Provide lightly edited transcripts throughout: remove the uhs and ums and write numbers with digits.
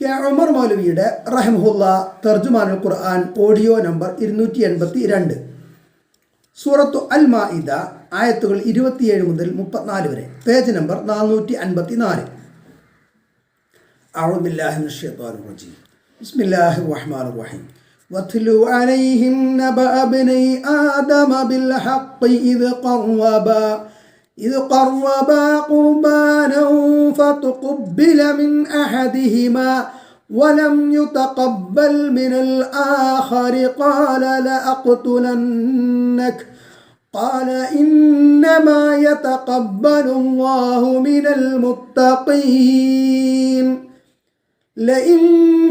K Umar മൗലവിയുടെ റഹ്മഹുല്ല തർജുമാനുൽ ഖുർആൻ audio number 282. സൂറത്തു അൽ മാഇദ ആയത്തുകൾ 27 മുതൽ 34 വരെ, പേജ് നമ്പർ 454. അഊദു ബില്ലാഹി മിനശ് ശൈത്വാനിർ റജീം. ബിസ്മില്ലാഹിർ റഹ്മാനിർ റഹീം. വത്ലു അലൈഹിം നബഅ ഇബ്നൈ ആദമ ബിൽ ഹഖ് إذ قربا قربانا فتقبل من أحدهما ولم يتقبل من الآخر قال لأقتلنك قال إنما يتقبل الله من المتقين لئن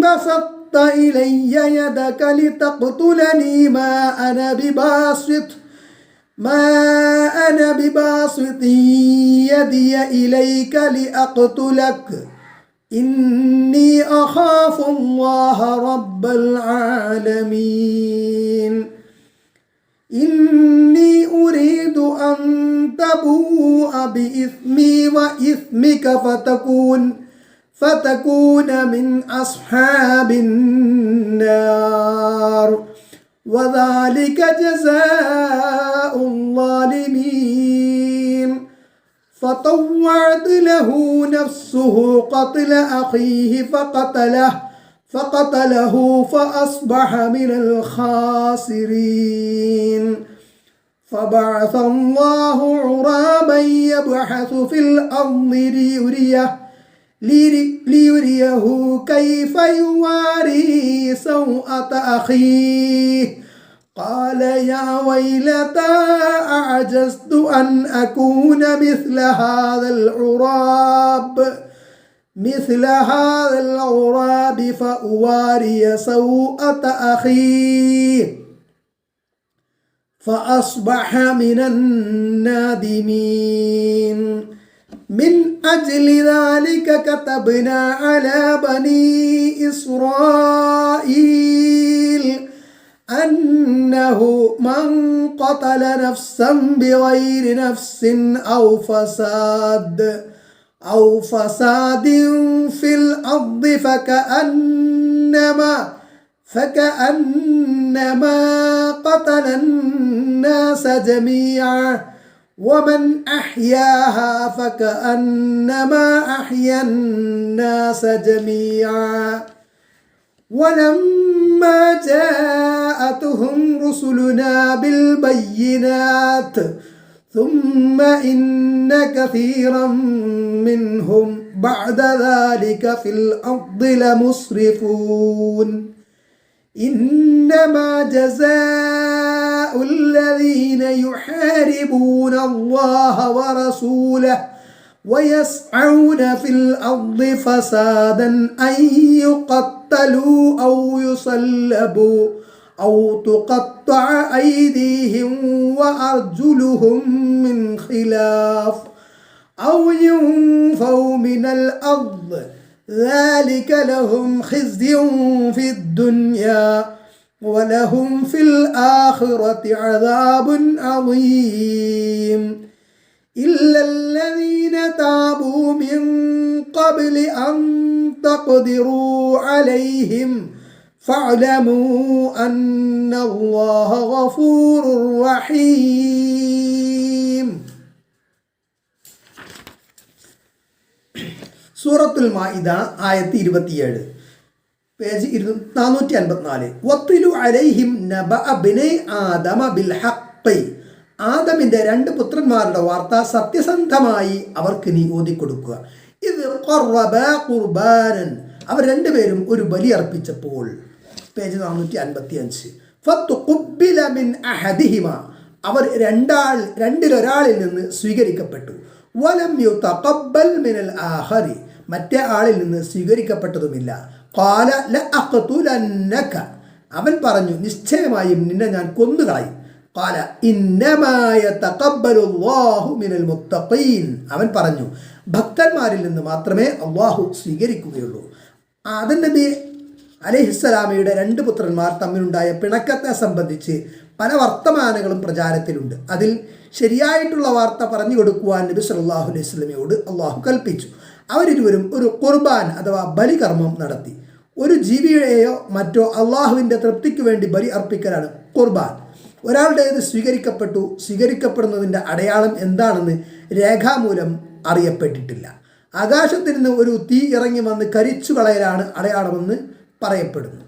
بسطت إلي يدك لتقتلني ما أنا بباسط يدي إليك لأقتلك إني أخاف الله رب العالمين إني أريد أن تبوء بإثمي وإثمك فتكون من أصحاب النار وذلك جزاء الظالمين فطوعت له نفسه قتل أخيه فقتله فأصبح من الخاسرين فبعث الله غرابا يبحث في الأرض ليريه كيف يواري سوءة أخيه قال يا ويلتى أعجزت أن أكون مثل هذا الغراب فأواري سوءة أخيه فأصبح من النادمين من أجل ذلك كتبنا على بني إسرائيل أنه من قتل نفسا بغير نفس أو فساد في الأرض فكأنما قتل الناس جميعا ومن أحياها فكأنما أحيا الناس جميعا ولما جاءتهم رسلنا بالبينات ثم إن كثيرا منهم بعد ذلك في الأرض لمسرفون إنما جزاء الذين يحاربون الله ورسوله ويسعون في الأرض فسادا أن يقتلوا أو يصلبوا أو تقطع أيديهم وأرجلهم من خلاف أو ينفوا من الأرض ذلك لهم خزي في الدنيا ولهم في الآخرة عذاب عظيم إلا الذين تابوا من قبل أن تقدروا عليهم فاعلموا أن الله غفور رحيم. സൂറത്തുൽ മാഇദ ആയത്ത് 27, പേജ് 454. വത്ലു അലൈഹിം നബഅ ഇബ്നൈ ആദമ ബിൽ ഹഖ്. ആദമിൻ്റെ 2 പുത്രന്മാരുടെ വാർത്ത സത്യസന്ധമായി അവർക്ക് നീ ഓതിക്കൊടുക്കുക. ഇത് ഖറബാ ഖുർബാനൻ, അവർ രണ്ടുപേരും ഒരു ബലി അർപ്പിച്ചപ്പോൾ, പേജ് 455. ഫതുഖുബ്ബില മിൻ അഹദിഹിമ, അവർ രണ്ടിലൊരാളിൽ നിന്ന് സ്വീകരിക്കപ്പെട്ടു. വലം യുതഖബ്ബൽ മിനൽ ആഖരി, മറ്റേ ആളിൽ നിന്ന് സ്വീകരിക്കപ്പെട്ടതുമില്ല. ഖാല ലഅഖ്തുലന്നക, അവൻ പറഞ്ഞു നിശ്ചയമായും നിന്നെ ഞാൻ കൊന്നുകളയും. ഖാല ഇന്നമാ യതഖബ്ബലുല്ലാഹു മിനൽ മുത്തഖീൻ, അവൻ പറഞ്ഞു ഭക്തന്മാരിൽ നിന്ന് മാത്രമേ അള്ളാഹു സ്വീകരിക്കുകയുള്ളൂ. ആദം നബി അലൈഹിസ്സലാമയുടെ 2 പുത്രന്മാർ തമ്മിലുണ്ടായ പിണക്കത്തെ സംബന്ധിച്ച് പല വർത്തമാനങ്ങളും പ്രചാരത്തിലുണ്ട്. അതിൽ ശരിയായിട്ടുള്ള വാർത്ത പറഞ്ഞു കൊടുക്കുവാൻ നബി സല്ലല്ലാഹു അലൈഹി വസല്ലമയോട് അള്ളാഹു കൽപ്പിച്ചു. അവരിരുവരും ഒരു ഖുർബാൻ അഥവാ ബലികർമ്മം നടത്തി. ഒരു ജീവിയെയോ മറ്റോ അള്ളാഹുവിൻ്റെ തൃപ്തിക്ക് വേണ്ടി ബലി അർപ്പിക്കലാണ് ഖുർബാൻ. ഒരാളുടേത് സ്വീകരിക്കപ്പെടുന്നതിൻ്റെ അടയാളം എന്താണെന്ന് രേഖാമൂലം അറിയപ്പെട്ടിട്ടില്ല. ആകാശത്തിൽ നിന്ന് ഒരു തീ ഇറങ്ങി വന്ന് കരിച്ചു കളയലാണ് അടയാളമെന്ന് പറയപ്പെടുന്നു.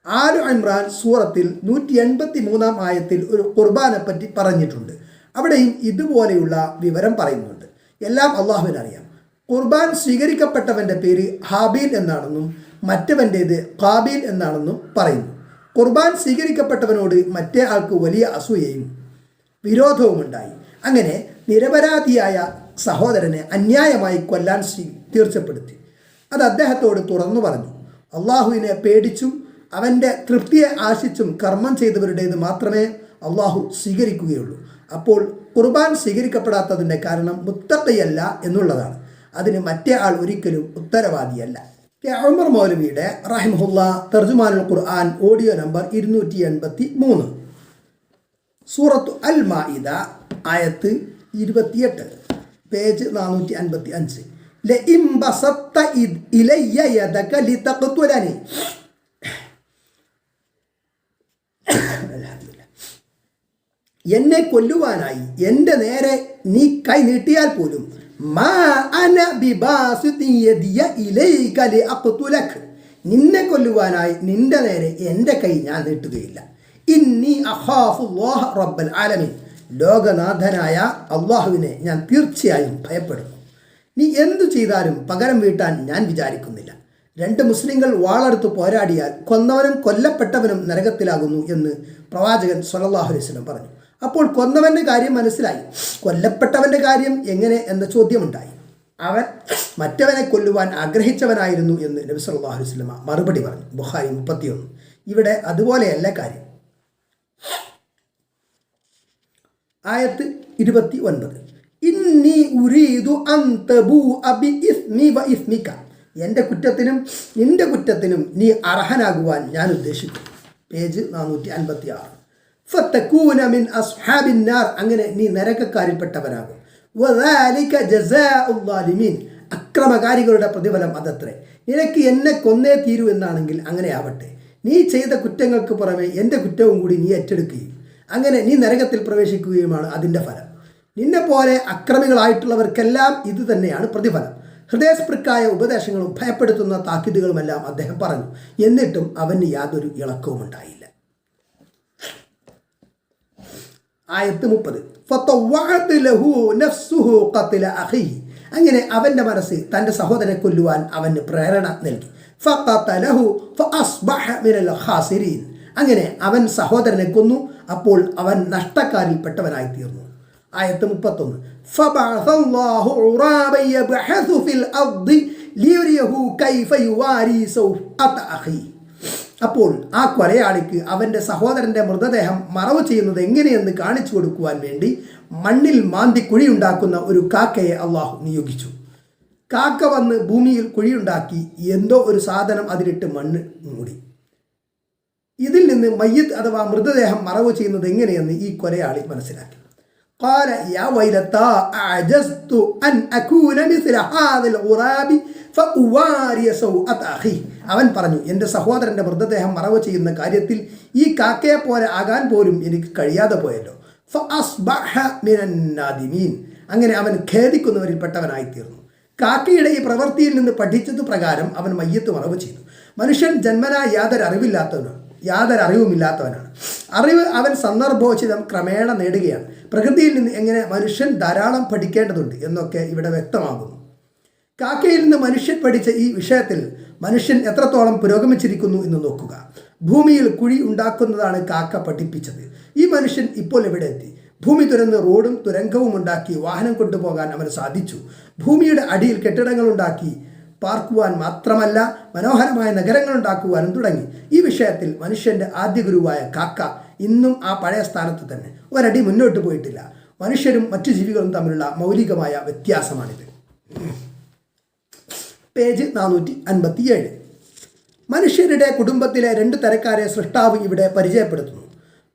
ആലു ഇമ്രാൻ സൂറത്തിൽ 183 ആയത്തിൽ ഒരു ഖുർബാനെ പറ്റി പറഞ്ഞിട്ടുണ്ട്. അവിടെയും ഇതുപോലെയുള്ള വിവരം പറയുന്നുണ്ട്. എല്ലാം അള്ളാഹുവിനറിയാം. ഖുർബാൻ സ്വീകരിക്കപ്പെട്ടവൻ്റെ പേര് ഹാബീൽ എന്നാണെന്നും മറ്റവൻ്റേത് ഖാബീൽ എന്നാണെന്നും പറയുന്നു. ഖുർബാൻ സ്വീകരിക്കപ്പെട്ടവനോട് മറ്റേ ആൾക്ക് വലിയ അസൂയയും വിരോധവുമുണ്ടായി. അങ്ങനെ നിരപരാധിയായ സഹോദരനെ അന്യായമായി കൊല്ലാൻ തീർച്ചപ്പെടുത്തി. അത് അദ്ദേഹത്തോട് തുറന്നു പറഞ്ഞു. അള്ളാഹുവിനെ പേടിച്ചും അവൻ്റെ തൃപ്തിയെ ആശിച്ചും കർമ്മം ചെയ്തവരുടേത് മാത്രമേ അള്ളാഹു സ്വീകരിക്കുകയുള്ളൂ. അപ്പോൾ ഖുർബാൻ സ്വീകരിക്കപ്പെടാത്തതിൻ്റെ കാരണം മുത്തഖിയല്ല എന്നുള്ളതാണ്. അതിന് മറ്റേ ആൾ ഒരിക്കലും ഉത്തരവാദിയല്ല. ഉമർ മൗലവിയുടെ റഹിമഹുല്ലാ തർജുമാനുൽ ഖുർആൻ ഓഡിയോ നമ്പർ 283, സൂറത്തു അൽ മാഇദ ആയത്ത് 28, പേജ് 455. ലഇം ബസത്ത ഇലയ്യ യദക ലിതഖ്തുലനി, എന്നെ കൊല്ലുവാനായി എൻ്റെ നേരെ നീ കൈ നീട്ടിയാൽ പോലും നിന്നെ കൊല്ലുവാനായി നിന്റെ നേരെ എൻ്റെ കൈ ഞാൻ നീട്ടുകയില്ല. ഇന്നി അഖാഫുല്ലാഹ റബ്ബൽ ആലമീൻ, ലോകനാഥനായ അള്ളാഹുവിനെ ഞാൻ തീർച്ചയായും ഭയപ്പെടുന്നു. നീ എന്തു ചെയ്താലും പകരം വീട്ടാൻ ഞാൻ വിചാരിക്കുന്നില്ല. 2 മുസ്ലിങ്ങൾ വാളെടുത്ത് പോരാടിയാൽ കൊന്നവനും കൊല്ലപ്പെട്ടവനും നരകത്തിലാകുന്നു എന്ന് പ്രവാചകൻ സ്വല്ലല്ലാഹു അലൈഹി വസല്ലം പറഞ്ഞു. അപ്പോൾ കൊന്നവൻ്റെ കാര്യം മനസ്സിലായി, കൊല്ലപ്പെട്ടവൻ്റെ കാര്യം എങ്ങനെ എന്ന ചോദ്യമുണ്ടായി. അവൻ മറ്റവനെ കൊല്ലുവാൻ ആഗ്രഹിച്ചവനായിരുന്നു എന്ന് നബി സല്ലല്ലാഹു അലൈഹി വസല്ലം മറുപടി പറഞ്ഞു. ബുഖാരി 31. ഇവിടെ അതുപോലെയല്ല കാര്യം. ആയത്ത് 29. ഇന്നി ഉരീദു അൻ തബൂഅ ബി ഇസ്മി വ ഇസ്മിക, എൻ്റെ കുറ്റത്തിനും നിൻ്റെ കുറ്റത്തിനും നീ അർഹനാകുവാൻ ഞാൻ ഉദ്ദേശിക്കുന്നു. പേജ് 456. ഫതകൂന മിൻ അസ്ഹാബിൻ നാർ, അങ്ങനെ നീ നരകക്കാരിൽപ്പെട്ടവനാകും. വദാലിക ജസാഉൽ ളാലിമീൻ, അക്രമകാരികളുടെ പ്രതിഫലം അതത്രേ. നിനക്ക് എന്നെ കൊന്നേ തീരൂ എന്നാണെങ്കിൽ അങ്ങനെ ആവട്ടെ. നീ ചെയ്ത കുറ്റങ്ങൾക്ക് പുറമെ എൻ്റെ കുറ്റവും കൂടി നീ ഏറ്റെടുക്കുകയും അങ്ങനെ നീ നരകത്തിൽ പ്രവേശിക്കുകയുമാണ് അതിൻ്റെ ഫലം. നിന്നെപ്പോലെ അക്രമികളായിട്ടുള്ളവർക്കെല്ലാം ഇത് തന്നെയാണ് പ്രതിഫലം. ഹൃദയസ്പൃക്കായ ഉപദേശങ്ങളും ഭയപ്പെടുത്തുന്ന താക്കീതുകളുമെല്ലാം അദ്ദേഹം പറഞ്ഞു. എന്നിട്ടും അവന് യാതൊരു ഇളക്കവും ഉണ്ടായില്ല. ആയത്ത് 30. ഫതവഅത് ലഹു നഫ്സുഹു ഖത്ല അഖീഹി, അങ്ങനെ അവൻ്റെ മനസ്സ് തൻ്റെ സഹോദരനെ കൊല്ലുവാൻ അവന് പ്രേരണ നൽകി. ഫഖതലഹു ഫഅസ്ബഹ മിനൽ ഖാസിരീൻ, അങ്ങനെ അവൻ സഹോദരനെ കൊന്നു. അപ്പോൾ അവൻ നഷ്ടക്കാരിൽപ്പെട്ടവനായി തീർന്നു. ആയത്ത് 31. ഫബഅസല്ലാഹു ഉറാബൻ യബ്ഹസു ഫിൽ അർദി ലിയുരിയഹു കൈഫ യുവാരി സൗഅത അഖീഹി, അപ്പോൾ ആ കൊലയാളിക്ക് അവൻ്റെ സഹോദരൻ്റെ മൃതദേഹം മറവ് ചെയ്യുന്നത് എങ്ങനെയെന്ന് കാണിച്ചു കൊടുക്കുവാൻ വേണ്ടി മണ്ണിൽ മാന്തി കുഴിയുണ്ടാക്കുന്ന ഒരു കാക്കയെ അള്ളാഹു നിയോഗിച്ചു. കാക്ക വന്ന് ഭൂമിയിൽ കുഴിയുണ്ടാക്കി എന്തോ ഒരു സാധനം അതിലിട്ട് മണ്ണ് മൂടി. ഇതിൽ നിന്ന് മയ്യിത്ത് അഥവാ മൃതദേഹം മറവ് ചെയ്യുന്നത് എങ്ങനെയെന്ന് ഈ കൊലയാളി മനസ്സിലാക്കി. قال يا ويلتى أعجزت أن أكون مثل هذا الغراب فأواري سوءة أخي, അവൻ പറഞ്ഞു, എൻ്റെ സഹോദരൻ്റെ മൃതദേഹം മറവ് ചെയ്യുന്ന കാര്യത്തിൽ ഈ കാക്കയെ പോലെ ആകാൻ പോലും എനിക്ക് കഴിയാതെ പോയല്ലോ. ഫഅസ്ബഹ മിനൻ നാദിമീൻ, അങ്ങനെ അവൻ ഖേദിക്കുന്നവരിൽപ്പെട്ടവനായി തീർന്നു. കാക്കയുടെ ഈ പ്രവൃത്തിയിൽ നിന്ന് പഠിച്ചതു പ്രകാരം അവൻ മയ്യത്ത് മറവ് ചെയ്തു. മനുഷ്യൻ ജന്മനാ യാതൊരു അറിവുമില്ലാത്തവനാണ്. അറിവ് അവൻ സന്ദർഭോചിതം ക്രമേണ നേടുകയാണ്. പ്രകൃതിയിൽ നിന്ന് എങ്ങനെ മനുഷ്യൻ ധാരാളം പഠിക്കേണ്ടതുണ്ട് എന്നൊക്കെ ഇവിടെ വ്യക്തമാകുന്നു. കാക്കയിൽ നിന്ന് മനുഷ്യൻ പഠിച്ച ഈ വിഷയത്തിൽ മനുഷ്യൻ എത്രത്തോളം പുരോഗമിച്ചിരിക്കുന്നു എന്ന് നോക്കുക. ഭൂമിയിൽ കുഴി ഉണ്ടാക്കുന്നതാണ് കാക്ക പഠിപ്പിച്ചത്. ഈ മനുഷ്യൻ ഇപ്പോൾ എവിടെ എത്തി? ഭൂമി തുരന്ന് റോഡും തുരങ്കവും ഉണ്ടാക്കി വാഹനം കൊണ്ടുപോകാൻ അവന് സാധിച്ചു. ഭൂമിയുടെ അടിയിൽ കെട്ടിടങ്ങളുണ്ടാക്കി പാർക്കുവാൻ മാത്രമല്ല മനോഹരമായ നഗരങ്ങൾ ഉണ്ടാക്കുവാനും തുടങ്ങി. ഈ വിഷയത്തിൽ മനുഷ്യൻ്റെ ആദ്യ ഗുരുവായ കാക്ക ഇന്നും ആ പഴയ സ്ഥാനത്ത് തന്നെ, ഒരടി മുന്നോട്ട് പോയിട്ടില്ല. മനുഷ്യരും മറ്റു ജീവികളും തമ്മിലുള്ള മൗലികമായ വ്യത്യാസമാണിത്. പേജ് 457. മനുഷ്യരുടെ കുടുംബത്തിലെ 2 തരക്കാരെ സൃഷ്ടാവ് ഇവിടെ പരിചയപ്പെടുത്തുന്നു.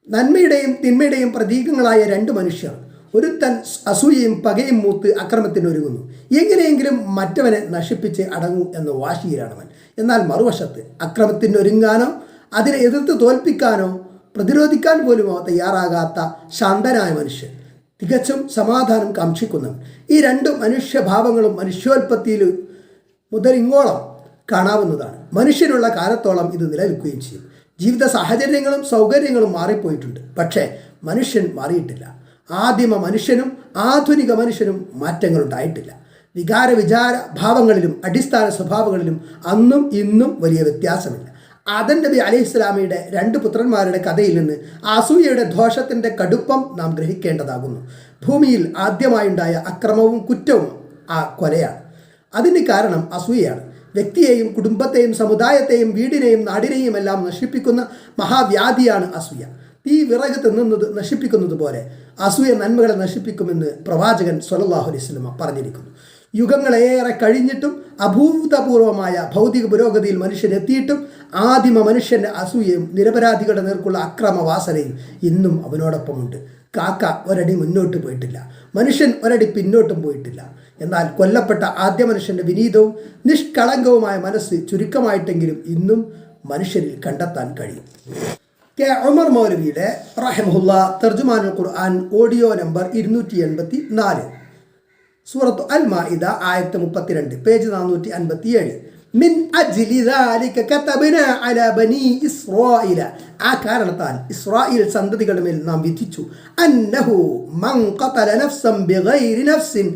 നന്മയുടെയും തിന്മയുടെയും പ്രതീകങ്ങളായ 2 മനുഷ്യർ. ഒരുത്തൻ അസൂയയും പകയും മൂത്ത് അക്രമത്തിനൊരുങ്ങുന്നു. എങ്ങനെയെങ്കിലും മറ്റവനെ നശിപ്പിച്ച് അടങ്ങൂ എന്ന വാശിയിലാണവൻ. എന്നാൽ മറുവശത്ത് അക്രമത്തിനൊരുങ്ങാനോ അതിനെ എതിർത്ത് തോൽപ്പിക്കാനോ പ്രതിരോധിക്കാൻ പോലുമോ തയ്യാറാകാത്ത ശാന്തനായ മനുഷ്യൻ, തികച്ചും സമാധാനം കാക്ഷിക്കുന്നവൻ. ഈ രണ്ട് മനുഷ്യഭാവങ്ങളും മനുഷ്യോൽപത്തിയിൽ മുതൽ ഇങ്ങോളം കാണാവുന്നതാണ്. മനുഷ്യനുള്ള കാലത്തോളം ഇത് നിലനിൽക്കുകയും ചെയ്യും. ജീവിത സാഹചര്യങ്ങളും സൗകര്യങ്ങളും മാറിപ്പോയിട്ടുണ്ട്, പക്ഷേ മനുഷ്യൻ മാറിയിട്ടില്ല. ആദിമ മനുഷ്യനും ആധുനിക മനുഷ്യനും മാറ്റങ്ങളുണ്ടായിട്ടില്ല. വിചാര ഭാവങ്ങളിലും അടിസ്ഥാന സ്വഭാവങ്ങളിലും അന്നും ഇന്നും വലിയ വ്യത്യാസമില്ല. ആദം നബി അലൈഹിസ്സലാമയുടെ രണ്ട് പുത്രന്മാരുടെ കഥയിൽ നിന്ന് അസൂയയുടെ ദോഷത്തിൻ്റെ കടുപ്പം നാം ഗ്രഹിക്കേണ്ടതാകുന്നു. ഭൂമിയിൽ ആദ്യമായുണ്ടായ അക്രമവും കുറ്റവും ആ കൊലയാണ്. അതിന് കാരണം അസൂയയാണ്. വ്യക്തിയെയും കുടുംബത്തെയും സമുദായത്തെയും വീടിനെയും നാടിനെയും എല്ലാം നശിപ്പിക്കുന്ന മഹാവ്യാധിയാണ് അസൂയ. തീ വിറക് തിന്നുന്നത് നശിപ്പിക്കുന്നത് പോലെ അസൂയ നന്മകളെ നശിപ്പിക്കുമെന്ന് പ്രവാചകൻ സ്വല്ലല്ലാഹു അലൈഹി വസല്ലം പറഞ്ഞിരിക്കുന്നു. യുഗങ്ങളേറെ കഴിഞ്ഞിട്ടും അഭൂതപൂർവമായ ഭൗതിക പുരോഗതിയിൽ മനുഷ്യനെത്തിയിട്ടും ആദിമ മനുഷ്യൻ്റെ അസൂയയും നിരപരാധികളുടെ നേർക്കുള്ള അക്രമവാസനയും ഇന്നും അവനോടൊപ്പമുണ്ട്. കാക്ക ഒരടി മുന്നോട്ട് പോയിട്ടില്ല, മനുഷ്യൻ ഒരടി പിന്നോട്ടും പോയിട്ടില്ല. എന്നാൽ കൊല്ലപ്പെട്ട ആദ്യ മനുഷ്യൻ്റെ വിനീതവും നിഷ്കളങ്കവുമായ മനസ്സ് ചുരുക്കമായിട്ടെങ്കിലും ഇന്നും മനുഷ്യരിൽ കണ്ടെത്താൻ കഴിയും. കെ ഉമർ മൗലവിയുടെ റഹിമഹുല്ലാ തർജുമാനുൽ ഖുർആൻ ഓഡിയോ നമ്പർ 284, സൂറത്ത് അൽ മാഇദ ആയത്ത് 32, പേജ് 457. മിൻ അജ്ലി ദാലിക കതബ്നാ അലാ ബനി ഇസ്രായീല, ആ കാരണത്താൽ ഇസ്രായേൽ സന്തതികളുടെ മേൽ നാം വിധിച്ചു, അന്നഹു മൻ ഖതല നഫ്സൻ ബിഗൈരി നഫ്സിൻ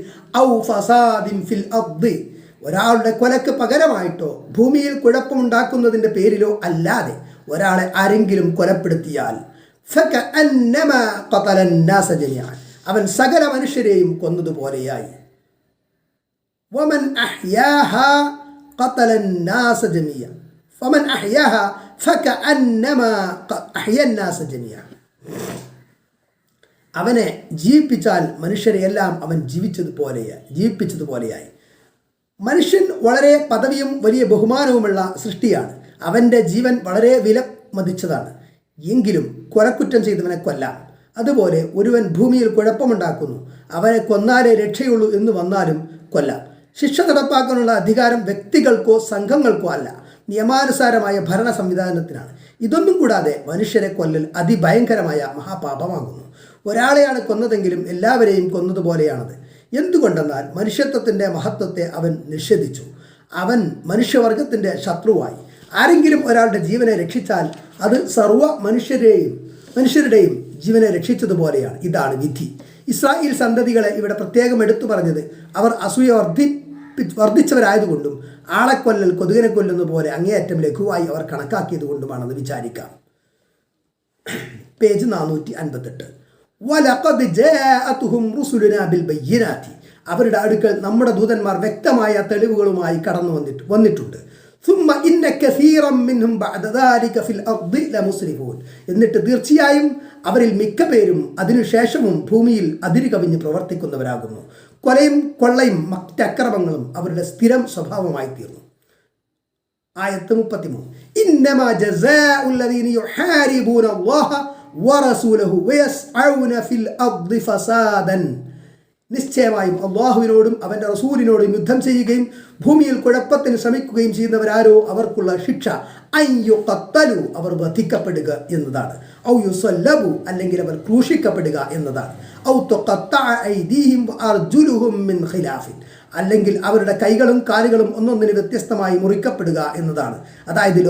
ഔ ഫസാദിൻ ഫിൽ അർദി, ഒരാളുടെ കൊലക്ക് പകരമായിട്ടോ ഭൂമിയിൽ കുഴപ്പമുണ്ടാക്കുന്നതിൻ്റെ പേരിലോ അല്ലാതെ ഒരാളെ ആരെങ്കിലും കൊലപ്പെടുത്തിയാൽ ഫകഅന്നമാ ഖതല അന്നാസ ജമീഅൻ, അവൻ സകല മനുഷ്യരെയും കൊന്നതുപോലെയായി. വമൻ അഹ്യാഹാ ഖതല അന്നാസ ജമീഅൻ ഫമൻ അഹ്യാഹാ ഫകഅന്നമാ അഹ്യ അന്നാസ ജമീഅൻ, അവനെ ജീവിപ്പിച്ചാൽ മനുഷ്യരെയെല്ലാം അവൻ ജീവിപ്പിച്ചതുപോലെയായി. മനുഷ്യൻ വളരെ പദവിയും വലിയ ബഹുമാനവുമുള്ള സൃഷ്ടിയാണ്. അവൻ്റെ ജീവൻ വളരെ വില മതിച്ചതാണ്. എങ്കിലും കൊലക്കുറ്റം ചെയ്തവനെ കൊല്ലാം. അതുപോലെ ഒരുവൻ ഭൂമിയിൽ കുഴപ്പമുണ്ടാക്കുന്നു, അവനെ കൊന്നാലേ രക്ഷയുള്ളൂ എന്ന് വന്നാലും കൊല്ലാം. ശിക്ഷ നടപ്പാക്കാനുള്ള അധികാരം വ്യക്തികൾക്കോ സംഘങ്ങൾക്കോ അല്ല, നിയമാനുസാരമായ ഭരണ സംവിധാനത്തിനാണ്. ഇതൊന്നും കൂടാതെ മനുഷ്യരെ കൊല്ലൽ അതിഭയങ്കരമായ മഹാപാപമാകുന്നു. ഒരാളെയാണ് കൊന്നതെങ്കിലും എല്ലാവരെയും കൊന്നതുപോലെയാണത്. എന്തുകൊണ്ടെന്നാൽ മനുഷ്യത്വത്തിൻ്റെ മഹത്വത്തെ അവൻ നിഷേധിച്ചു. അവൻ മനുഷ്യവർഗത്തിൻ്റെ ശത്രുവായി. ആരെങ്കിലും ഒരാളുടെ ജീവനെ രക്ഷിച്ചാൽ അത് സർവ്വ മനുഷ്യരുടെയും ജീവനെ രക്ഷിച്ചതുപോലെയാണ്. ഇതാണ് വിധി. ഇസ്രായേൽ സന്തതികളെ ഇവിടെ പ്രത്യേകം എടുത്തു പറഞ്ഞത് അവർ അസൂയ വർദ്ധിച്ചവരായതുകൊണ്ടും ആളെക്കൊല്ലൽ കൊതുകിനെ കൊല്ലുന്ന പോലെ അങ്ങേയറ്റം ലഘുവായി അവർ കണക്കാക്കിയത് കൊണ്ടുമാണെന്ന് വിചാരിക്കാം. പേജ് 458. വലഖദ് ജാഅതുഹും റുസുലുനാ ബിൽ ബയ്യിനാതി, അവരുടെ അടുക്കൽ നമ്മുടെ ദൂതന്മാർ വ്യക്തമായ തെളിവുകളുമായി കടന്നു വന്നിട്ടുണ്ട്. സുമ്മ ഇന്ന കസീറൻ മിൻഹും ബഅദ ദാലിക ഫിൽ അർദി ലമുസ്രിഫൂൻ, എന്നിട്ട് തീർച്ചയായും അവരിൽ മിക്ക പേരും അതിനുശേഷവും ഭൂമിയിൽ അതിര് കവിഞ്ഞ് പ്രവർത്തിക്കുന്നവരാകുന്നു. കൊലയും കൊള്ളയും മറ്റക്രമങ്ങളും അവരുടെ സ്ഥിരം സ്വഭാവമായി തീർന്നു. ആയത്ത് 33. ഇന്നമാ ജസാഉൽ ലദീന യുഹാരിബൂന അല്ലാഹ വറസൂലഹു വയസ്അഊന ഫിൽ അർദി ഫസാദൻ, നിശ്ചയമായും അള്ളാഹുവിനോടും അവൻ്റെ റസൂലിനോടും യുദ്ധം ചെയ്യുകയും ഭൂമിയിൽ കുഴപ്പത്തിന് ശ്രമിക്കുകയും ചെയ്യുന്നവരാരോ അവർക്കുള്ള ശിക്ഷ അയ്യുഖത്തലു, അവർ വധിക്കപ്പെടുക എന്നതാണ്. ഔ യുസല്ലബു, അല്ലെങ്കിൽ അവർ ക്രൂശിക്കപ്പെടുക എന്നതാണ്. ഔ തുഖത്തഅ ഐദീഹിം വഅർജുലുഹും മിൻ ഖിലാഫിൻ, അല്ലെങ്കിൽ അവരുടെ കൈകളും കാലുകളും ഒന്നൊന്നിന് വ്യത്യസ്തമായി മുറിക്കപ്പെടുക എന്നതാണ്. അതായത്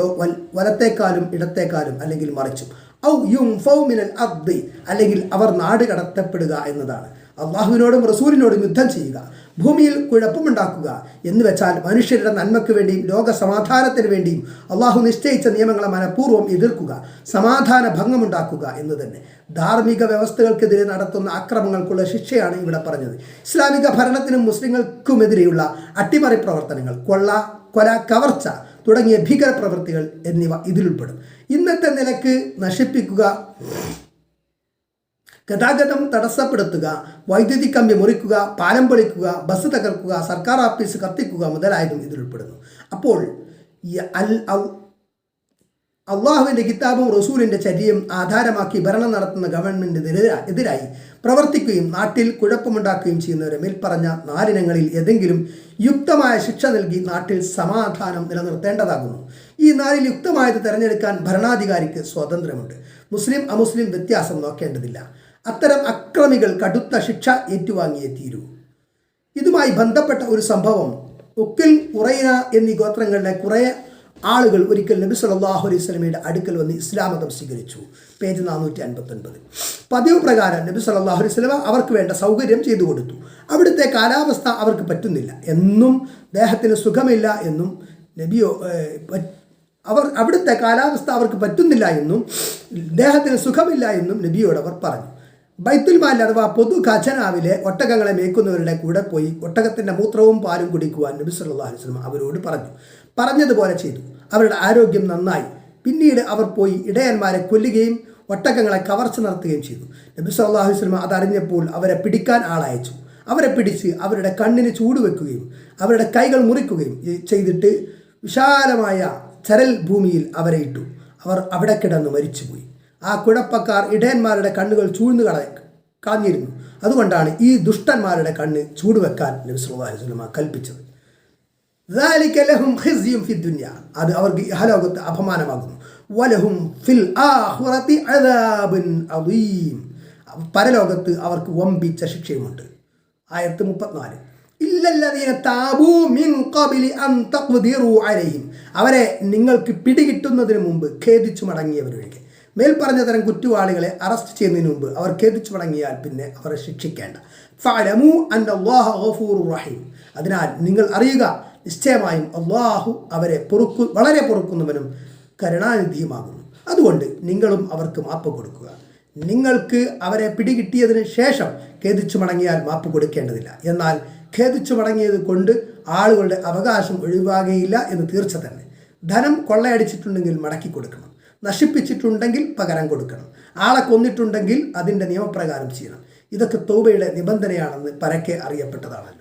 വലത്തേക്കാലും ഇടത്തേക്കാലും അല്ലെങ്കിൽ മറിച്ചും. ഔ യുൻഫൗ മിനൽ അർദി, അല്ലെങ്കിൽ അവർ നാട് കടത്തപ്പെടുക എന്നതാണ്. അള്ളാഹുവിനോടും റസൂലിനോടും യുദ്ധം ചെയ്യുക, ഭൂമിയിൽ കുഴപ്പമുണ്ടാക്കുക എന്ന് വെച്ചാൽ മനുഷ്യരുടെ നന്മയ്ക്ക് വേണ്ടിയും ലോക സമാധാനത്തിന് വേണ്ടിയും അള്ളാഹു നിശ്ചയിച്ച നിയമങ്ങളെ മനഃപൂർവ്വം എതിർക്കുക, സമാധാന ഭംഗമുണ്ടാക്കുക എന്ന് തന്നെ. ധാർമ്മിക വ്യവസ്ഥകൾക്കെതിരെ നടത്തുന്ന അക്രമങ്ങൾക്കുള്ള ശിക്ഷയാണ് ഇവിടെ പറഞ്ഞത്. ഇസ്ലാമിക ഭരണത്തിനും മുസ്ലിങ്ങൾക്കുമെതിരെയുള്ള അട്ടിമറി പ്രവർത്തനങ്ങൾ, കൊല, കവർച്ച തുടങ്ങിയ ഭീകര പ്രവൃത്തികൾ എന്നിവ ഇതിലുൾപ്പെടും. ഇന്നത്തെ നിലക്ക് നശിപ്പിക്കുക, ഗതാഗതം തടസ്സപ്പെടുത്തുക, വൈദ്യുതി കമ്പി മുറിക്കുക, പാലം പൊളിക്കുക, ബസ് തകർക്കുക, സർക്കാർ ഓഫീസ് കത്തിക്കുക മുതലായതും ഇതിലുൾപ്പെടുന്നു. അപ്പോൾ അള്ളാഹുവിൻ്റെ കിതാബും റസൂലിൻ്റെ ചര്യയും ആധാരമാക്കി ഭരണം നടത്തുന്ന ഗവൺമെൻറ്റിനെതിരായി പ്രവർത്തിക്കുകയും നാട്ടിൽ കുഴപ്പമുണ്ടാക്കുകയും ചെയ്യുന്നവരെ മേൽപ്പറഞ്ഞ 4 ഇനങ്ങളിൽ ഏതെങ്കിലും യുക്തമായ ശിക്ഷ നൽകി നാട്ടിൽ സമാധാനം നിലനിർത്തേണ്ടതാകുന്നു. ഈ 4ൽ യുക്തമായത് തിരഞ്ഞെടുക്കാൻ ഭരണാധികാരിക്ക് സ്വാതന്ത്ര്യമുണ്ട്. മുസ്ലിം അമുസ്ലിം വ്യത്യാസം നോക്കേണ്ടതില്ല. അത്തരം അക്രമികൾ കടുത്ത ശിക്ഷ ഏറ്റുവാങ്ങിയേ തീരൂ. ഇതുമായി ബന്ധപ്പെട്ട ഒരു സംഭവം, ഉക്കിൽ, ഉറൈന എന്നീ ഗോത്രങ്ങളിലെ കുറേ ആളുകൾ ഒരിക്കൽ നബി സല്ലല്ലാഹു അലൈഹി വസല്ലമയുടെ അടുക്കൽ വന്ന് ഇസ്ലാം മതം സ്വീകരിച്ചു. പേജ് 459. പതിവ് പ്രകാരം നബി സല്ലല്ലാഹു അലൈഹി വസല്ലമ അവർക്ക് വേണ്ട സൗകര്യം ചെയ്തു കൊടുത്തു. അവിടുത്തെ കാലാവസ്ഥ അവർക്ക് പറ്റുന്നില്ല എന്നും ദേഹത്തിന് സുഖമില്ല എന്നും അവിടുത്തെ കാലാവസ്ഥ അവർക്ക് പറ്റുന്നില്ല എന്നും ദേഹത്തിന് സുഖമില്ല എന്നും നബിയോട് അവർ പറഞ്ഞു. ബൈത്തുൽ മാൽ അഥവാ പൊതു ഖജനാവിലെ ഒട്ടകങ്ങളെ മേയ്ക്കുന്നവരുടെ കൂടെ പോയി ഒട്ടകത്തിൻ്റെ മൂത്രവും പാലും കുടിക്കുവാൻ നബി സല്ലല്ലാഹു അലൈഹി വസല്ലം അവരോട് പറഞ്ഞതുപോലെ ചെയ്തു. അവരുടെ ആരോഗ്യം നന്നായി. പിന്നീട് അവർ പോയി ഇടയന്മാരെ കൊല്ലുകയും ഒട്ടകങ്ങളെ കവർച്ച നടത്തുകയും ചെയ്തു. നബി സല്ലല്ലാഹു അലൈഹി വസല്ലം അതറിഞ്ഞപ്പോൾ അവരെ പിടിക്കാൻ ആളയച്ചു. അവരെ പിടിച്ച് അവരുടെ കണ്ണിന് ചൂടുവെക്കുകയും അവരുടെ കൈകൾ മുറിക്കുകയും ചെയ്തിട്ട് വിശാലമായ ചരൽ ഭൂമിയിൽ അവരെ ഇട്ടു. അവർ അവിടെ കിടന്ന് മരിച്ചുപോയി. ആ കുഴപ്പക്കാർ ഇടയന്മാരുടെ കണ്ണുകൾ ചൂഴ്ന്നു കളഞ്ഞിരുന്നു. അതുകൊണ്ടാണ് ഈ ദുഷ്ടന്മാരുടെ കണ്ണ് ചൂടുവെക്കാൻ നബി സല്ലല്ലാഹു അലൈഹി വസല്ലം കൽപ്പിച്ചത്. അത് അവർക്ക് ഇഹലോകത്ത് അപമാനമാകുന്നു. വലഹും ഫിൽ ആഖിറതി അദാബുൻ അദീം, പരലോകത്ത് അവർക്ക് വമ്പിച്ച ശിക്ഷയുമുണ്ട്. ആയത്ത് 34. ഇല്ലല്ലദീന താബൂ മിൻ ഖബ്ലി അൻ തഖ്ദിറൂ അലൈഹിം, അവരെ നിങ്ങൾക്ക് പിടികിട്ടുന്നതിന് മുമ്പ് ഖേദിച്ചു മടങ്ങിയവരൊഴികെ. മേൽപ്പറഞ്ഞ തരം കുറ്റവാളികളെ അറസ്റ്റ് ചെയ്യുന്നതിന് മുമ്പ് അവർ ഖേദിച്ചു മടങ്ങിയാൽ പിന്നെ അവരെ ശിക്ഷിക്കേണ്ട. ഫഅലമൂ അന്നല്ലാഹ ഗഫൂറുർ റഹീം, അതിനാൽ നിങ്ങൾ അറിയുക, നിശ്ചയമായും അള്ളാഹു അവരെ വളരെ പൊറുക്കുന്നവനും കരുണാനിധിയുമാകുന്നു. അതുകൊണ്ട് നിങ്ങളും അവർക്ക് മാപ്പ് കൊടുക്കുക. നിങ്ങൾക്ക് അവരെ പിടികിട്ടിയതിന് ശേഷം ഖേദിച്ചു മടങ്ങിയാൽ മാപ്പ് കൊടുക്കേണ്ടതില്ല. എന്നാൽ ഖേദിച്ചു മടങ്ങിയത് കൊണ്ട് ആളുകളുടെ അവകാശം ഒഴിവാകുകയില്ല എന്ന് തീർച്ച തന്നെ. ധനം കൊള്ളയടിച്ചിട്ടുണ്ടെങ്കിൽ മടക്കി കൊടുക്കണം. നശിപ്പിച്ചിട്ടുണ്ടെങ്കിൽ പകരം കൊടുക്കണം. ആളെ കൊന്നിട്ടുണ്ടെങ്കിൽ അതിൻ്റെ നിയമപ്രകാരം ചെയ്യണം. ഇതൊക്കെ തൗബയുടെ നിബന്ധനയാണെന്ന് പരക്കെ അറിയപ്പെട്ടതാണല്ലോ.